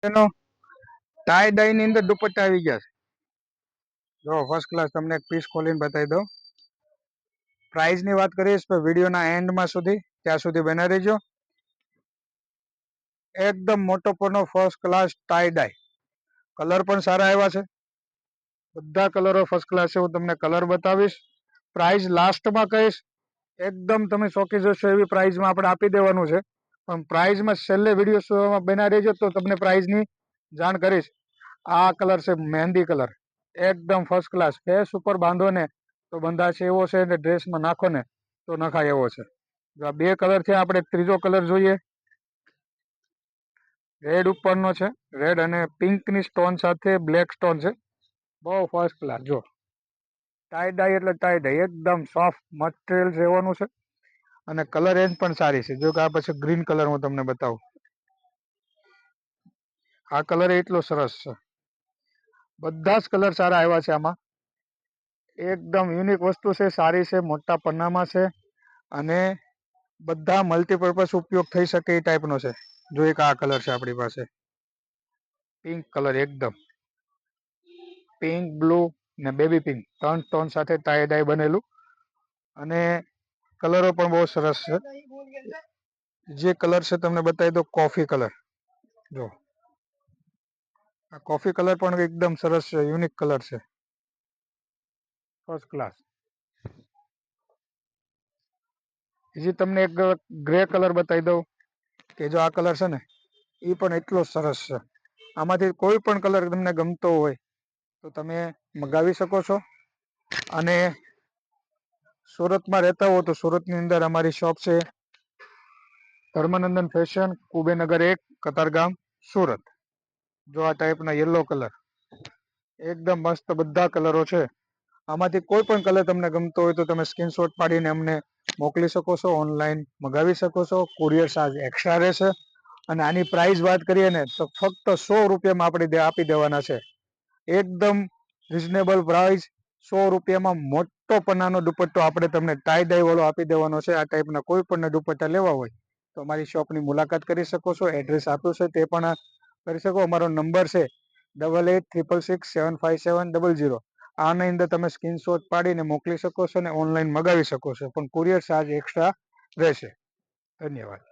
એનો ટાઈ ડાઈ ની અંદર દુપટ્ટા આવી ગયા છે. જો ફર્સ્ટ ક્લાસ તમને એક પીસ ખોલીને બતાવી દઉં. પ્રાઇસ ની વાત કરીશ તો વિડીયોના એન્ડમાં સુધી ત્યાં સુધી બના રહેજો. એકદમ મોટો પનો ફર્સ્ટ ક્લાસ ટાઈ ડાઈ. કલર પણ સારા આવ્યા છે. બધા કલરો ફર્સ્ટ ક્લાસ છે. હું તમને કલર બતાવીશ. પ્રાઇસ લાસ્ટમાં કહીશ. એકદમ તમે ચોકી જશો એવી પ્રાઇસમાં આપણે આપી દેવાનું છે. પણ પ્રાઇસમાં છેલ્લે વિડીયો બના રહેજો તો તમને પ્રાઇસની જાણ કરીશ. આ કલર છે મહેંદી કલર. એકદમ ફર્સ્ટ ક્લાસ. ફેસ ઉપર બાંધો ને તો બંધાશે એવો છે ને ડ્રેસમાં નાખો ને તો નખાય એવો છે. જો આ બે કલર છે. આપણે ત્રીજો કલર જોઈએ. રેડ ઉપરનો છે. રેડ અને પિંકની સ્ટોન સાથે બ્લેક સ્ટોન છે. બહુ ફર્સ્ટ ક્લાસ. જો ટાઈ ડાઈ એટલે ટાઈ ડાઈ. એકદમ સોફ્ટ મટીરિયલ રહેવાનું છે. અને કલર રેન્જ પણ સારી છે. જો કે આ પછી ગ્રીન કલર હું તમને બતાવું. આ કલર એટલો સરસ છે. બધા જ કલર સારા આવ્યા છે આમાં. એકદમ યુનિક વસ્તુ છે. સારી છે. મોટા પન્નામાં છે. અને બધા મલ્ટીપર્પઝ ઉપયોગ થઈ શકે એ ટાઈપનો છે. જો એક આ કલર છે આપણી પાસે. પિંક કલર એકદમ પિંક બ્લુ ને બેબી પિંક 3 ટોન સાથે ટાઈ ડાઈ બનેલું. અને કલરો પણ બહુ સરસ છે. જે કલર છે તમને બતાવી દો કોફી કલર. જો આ કોફી કલર પણ એકદમ સરસ છે. યુનિક કલર છે. First class. હજી તમને એક ગ્રે કલર બતાવી દઉં કે જો આ કલર છે ને એ પણ એટલો સરસ છે. આમાંથી કોઈ પણ કલર તમને ગમતો હોય તો તમે મગાવી શકો છો. અને સુરતમાં રહેતા હો તો સુરતની અંદર અમારી શોપ છે ધર્મનંદન ફેશન, કુબેરનગર 1, કતારગામ, સુરત. જો આ ટાઈપના યલો કલર એકદમ મસ્ત બધા કલરો છે. આમાંથી કોઈ પણ કલર તમને ગમતો હોય તો તમે સ્ક્રીનશોટ પાડીને અમને મોકલી શકો છો. ઓનલાઈન મગાવી શકો છો. કુરિયર ચાર્જ એક્સ્ટ્રા રહેશે. અને આની પ્રાઇસ વાત કરીએ ને તો ફક્ત 100 રૂપિયામાં આપણે આપી દેવાના છે. એકદમ રિઝનેબલ પ્રાઇસ. 100 રૂપિયામાં મોટો પન્નાનો દુપટ્ટો આપણે તમને ટાઈ ડાઈ વાળો આપી દેવાનો છે. આ ટાઈપના કોઈ પણ દુપટ્ટા લેવા હોય તો અમારી શોપની મુલાકાત કરી શકો છો. એડ્રેસ આપ્યું છે તે પણ કરી શકો. અમારો નંબર છે 8866675700. આની અંદર તમે સ્ક્રીનશોટ પાડીને મોકલી શકો છો અને ઓનલાઈન મગાવી શકો છો. પણ કુરિયર ચાર્જ એક્સ્ટ્રા રહેશે. ધન્યવાદ.